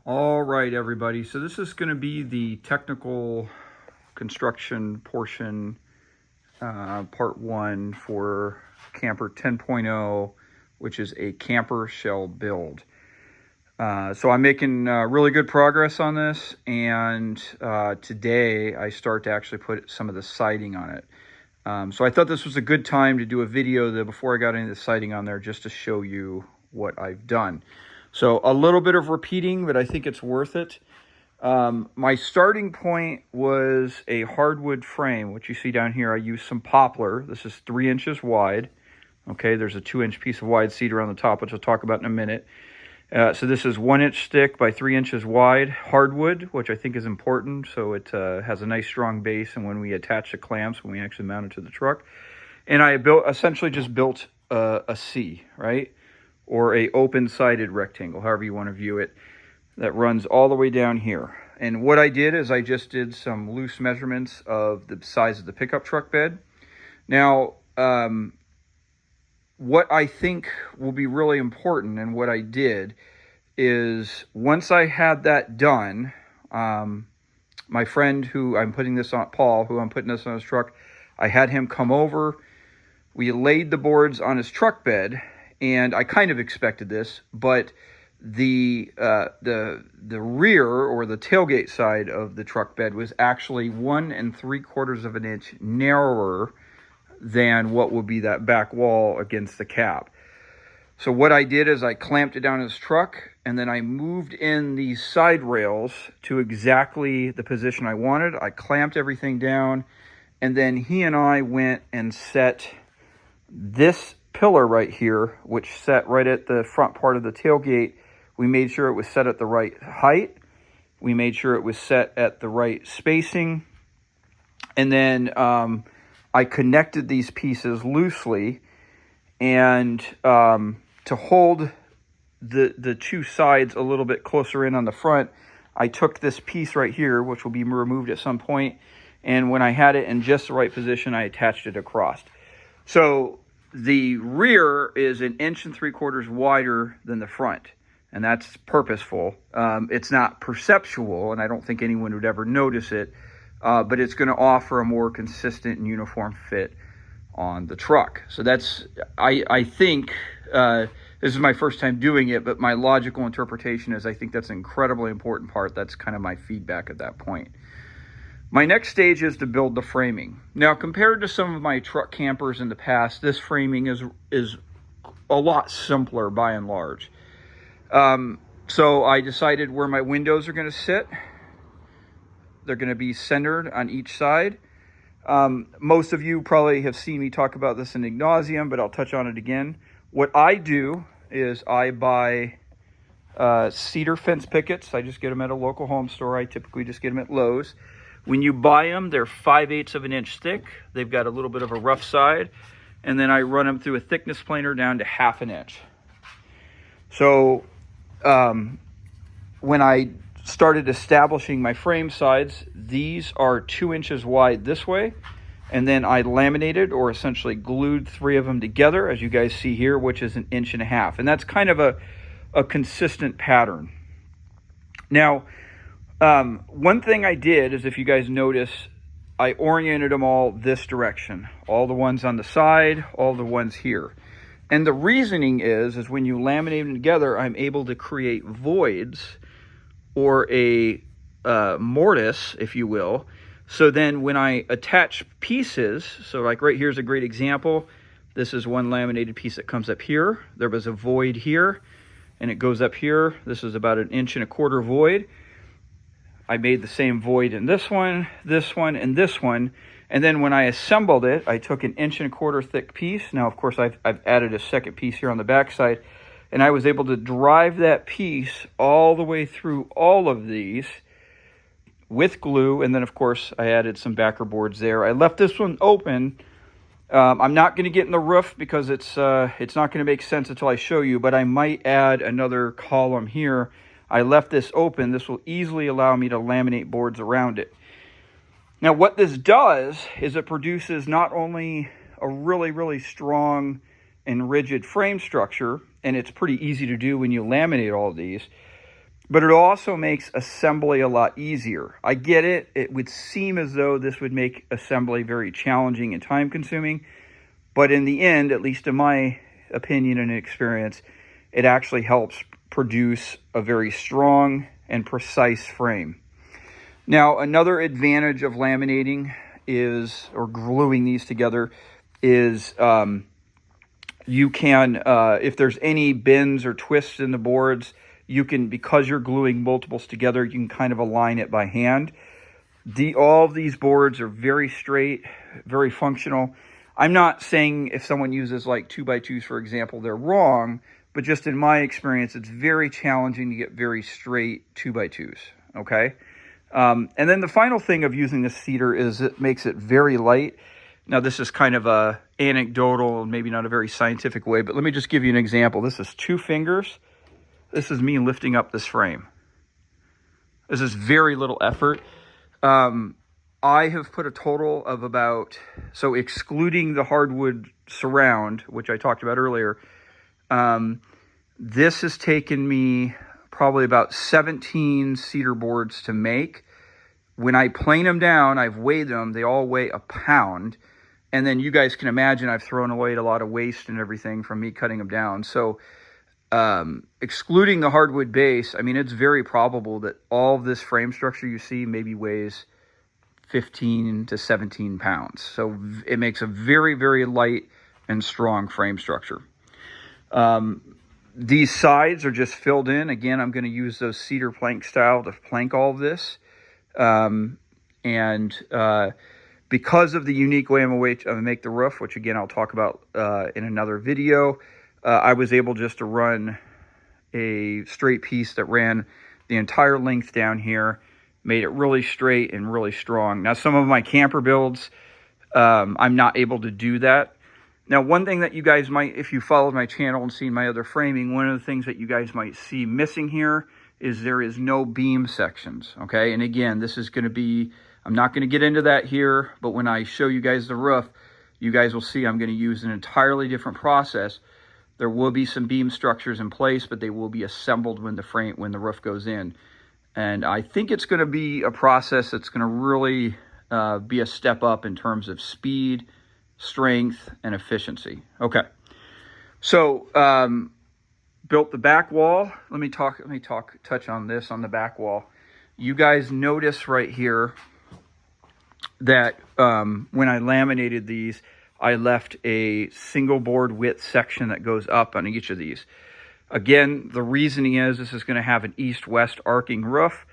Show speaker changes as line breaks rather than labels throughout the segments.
All right, everybody. So this is going to be the technical construction portion, part one for Camper 10.0, which is a camper shell build. So I'm making really good progress on this, and today I start to actually put some of the siding on it. So I thought this was a good time to do a video before I got into the siding on there, just to show you what I've done. So a little bit of repeating, but I think it's worth it. My starting point was a hardwood frame, which you see down here. I used some poplar. This is 3 inches wide. Okay, there's a 2-inch piece of wide cedar on the top, which I'll talk about in a minute. So this is 1-inch thick by 3 inches wide hardwood, which I think is important. So it has a nice strong base, and when we attach the clamps, when we actually mount it to the truck. And I essentially just built a C, right? Or a open-sided rectangle, however you want to view it, that runs all the way down here. And what I did is I just did some loose measurements of the size of the pickup truck bed. Now, what I think will be really important, and what I did, is once I had that done, my friend who I'm putting this on, Paul, who I'm putting this on his truck, I had him come over. We laid the boards on his truck bed, and I kind of expected this, but the rear, or the tailgate side of the truck bed, was actually 1 3/4 of an inch narrower than what would be that back wall against the cab. So what I did is I clamped it down his truck, and then I moved in these side rails to exactly the position I wanted. I clamped everything down, and then he and I went and set this pillar right here, which set right at the front part of the tailgate. We made sure it was set at the right height. We made sure it was set at the right spacing. And then I connected these pieces loosely, and to hold the two sides a little bit closer in on the front, I took this piece right here, which will be removed at some point, and when I had it in just the right position, I attached it across. So the rear is 1 3/4 inches wider than the front, and that's purposeful. It's not perceptual, and I don't think anyone would ever notice it, but it's going to offer a more consistent and uniform fit on the truck. So that's, I think, this is my first time doing it, but my logical interpretation is I think that's an incredibly important part. That's kind of my feedback at that point. My next stage is to build the framing. Now, compared to some of my truck campers in the past, this framing is a lot simpler by and large. So I decided where my windows are going to sit. They're going to be centered on each side. Most of you probably have seen me talk about this in ad nauseum, but I'll touch on it again. What I do is I buy cedar fence pickets. I just get them at a local home store. I typically just get them at Lowe's. When you buy them, they're 5/8 of an inch thick. They've got a little bit of a rough side. And then I run them through a thickness planer down to 1/2 inch. So when I started establishing my frame sides, these are 2 inches wide this way. And then I laminated, or essentially glued, 3 of them together, as you guys see here, which is 1.5 inches. And that's kind of a consistent pattern. Now, one thing I did is, if you guys notice, I oriented them all this direction. All the ones on the side, all the ones here. And the reasoning is when you laminate them together, I'm able to create voids, or a mortise, if you will. So then when I attach pieces, so like right here's a great example. This is one laminated piece that comes up here. There was a void here, and it goes up here. This is about 1 1/4 inch void. I made the same void in this one, and this one. And then when I assembled it, I took 1 1/4 inch thick piece. Now, of course, I've added a second piece here on the back side, and I was able to drive that piece all the way through all of these with glue. And then, of course, I added some backer boards there. I left this one open. I'm not going to get in the roof because it's not going to make sense until I show you, but I might add another column here. I left this open. This will easily allow me to laminate boards around it. Now, what this does is it produces not only a really, really strong and rigid frame structure, and it's pretty easy to do when you laminate all of these, but it also makes assembly a lot easier. I get it. It would seem as though this would make assembly very challenging and time consuming, but in the end, at least in my opinion and experience, it actually helps produce a very strong and precise frame. Now, another advantage of laminating is, or gluing these together, is you can, if there's any bends or twists in the boards, you can, because you're gluing multiples together, you can kind of align it by hand. All of these boards are very straight, very functional. I'm not saying if someone uses like 2x2s, for example, they're wrong, but just in my experience, it's very challenging to get very straight 2x2s, okay? And then the final thing of using the cedar is it makes it very light. Now, this is kind of a anecdotal, maybe not a very scientific way, but let me just give you an example. This is 2 fingers. This is me lifting up this frame. This is very little effort. I have put a total of about, so excluding the hardwood surround, which I talked about earlier, this has taken me probably about 17 cedar boards to make. When I plane them down, I've weighed them, they all weigh a pound. And then you guys can imagine I've thrown away a lot of waste and everything from me cutting them down. So excluding the hardwood base, I mean, it's very probable that all of this frame structure you see maybe weighs 15 to 17 pounds. So it makes a very, very light and strong frame structure. These sides are just filled in. Again, I'm going to use those cedar plank style to plank all of this. Because of the unique way I'm going to make the roof, which again I'll talk about in another video, I was able just to run a straight piece that ran the entire length down here, made it really straight and really strong. Now, some of my camper builds, I'm not able to do that. Now, one thing that you guys might, if you followed my channel and seen my other framing, one of the things that you guys might see missing here is there is no beam sections, okay? And again, this is going to be, I'm not going to get into that here, but when I show you guys the roof, you guys will see I'm going to use an entirely different process. There will be some beam structures in place, but they will be assembled when the roof goes in. And I think it's going to be a process that's going to really be a step up in terms of speed, strength, and efficiency. Okay, so built the back wall. Let me touch on this on the back wall. You guys notice right here that when I laminated these, I left a single board width section that goes up on each of these. Again, the reasoning is this is going to have an east-west arcing roof.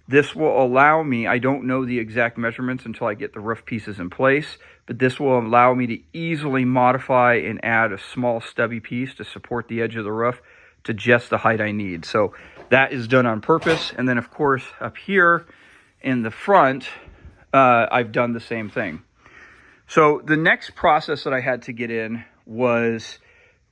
This will allow me, I don't know the exact measurements until I get the roof pieces in place, but this will allow me to easily modify and add a small stubby piece to support the edge of the roof to just the height I need. So that is done on purpose. And then, of course, up here in the front, I've done the same thing. So the next process that I had to get in was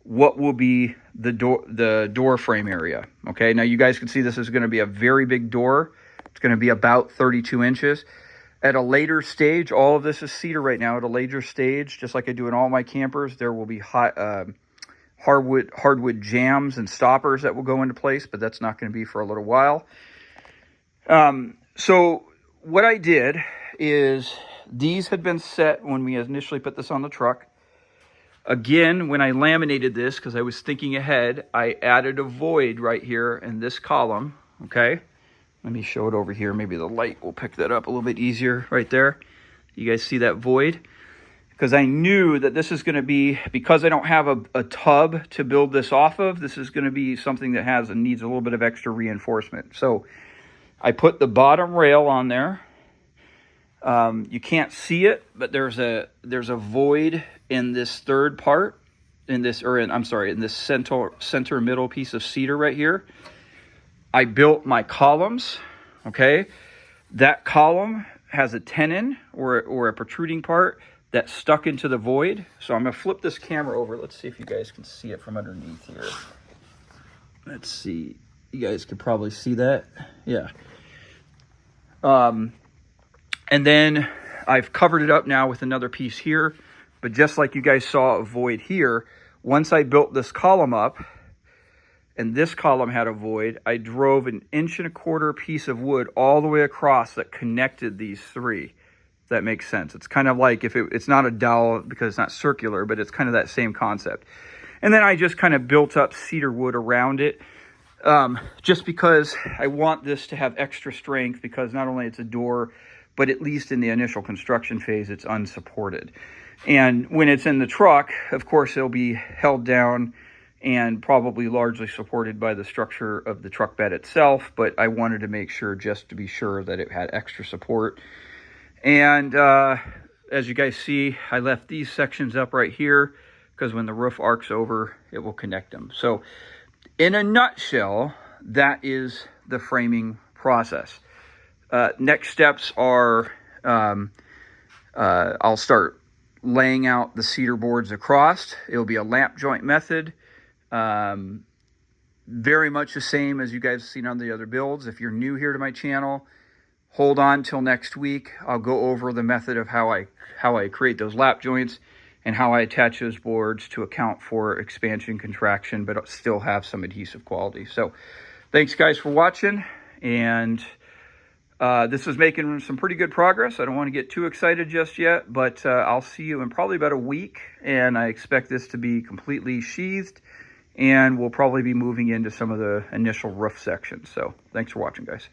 what will be the door frame area. Okay, now you guys can see this is going to be a very big door. It's going to be about 32 inches. At a later stage, all of this is cedar right now. At a later stage, just like I do in all my campers, there will be hardwood jambs and stoppers that will go into place, but that's not going to be for a little while. So what I did is these had been set when we initially put this on the truck. Again, when I laminated this, because I was thinking ahead, I added a void right here in this column, okay? Let me show it over here. Maybe the light will pick that up a little bit easier right there. You guys see that void? Because I knew that this is going to be, because I don't have a tub to build this off of, this is going to be something that needs a little bit of extra reinforcement. So I put the bottom rail on there. You can't see it, but there's a void in this third part, in this center middle piece of cedar right here. I built my columns, okay? That column has a tenon or a protruding part that stuck into the void. So I'm gonna flip this camera over. Let's see if you guys can see it from underneath here. Let's see, you guys could probably see that, yeah. And then I've covered it up now with another piece here. But just like you guys saw a void here, once I built this column up, and this column had a void, I drove an 1.25 inch piece of wood all the way across that connected these three. If that makes sense. It's kind of like if it's not a dowel because it's not circular, but it's kind of that same concept. And then I just kind of built up cedar wood around it, just because I want this to have extra strength, because not only it's a door, but at least in the initial construction phase, it's unsupported. And when it's in the truck, of course, it'll be held down and probably largely supported by the structure of the truck bed itself. But I wanted to make sure, just to be sure, that it had extra support. And as you guys see, I left these sections up right here because when the roof arcs over, it will connect them. So in a nutshell, that is the framing process. Next steps are I'll start laying out the cedar boards across. It'll be a lamp joint method. Very much the same as you guys have seen on the other builds. If you're new here to my channel, hold on till next week. I'll go over the method of how I create those lap joints and how I attach those boards to account for expansion, contraction, but still have some adhesive quality. So thanks guys for watching, and this is making some pretty good progress. I don't want to get too excited just yet, but I'll see you in probably about a week, and I expect this to be completely sheathed, and we'll probably be moving into some of the initial roof sections. So thanks for watching, guys.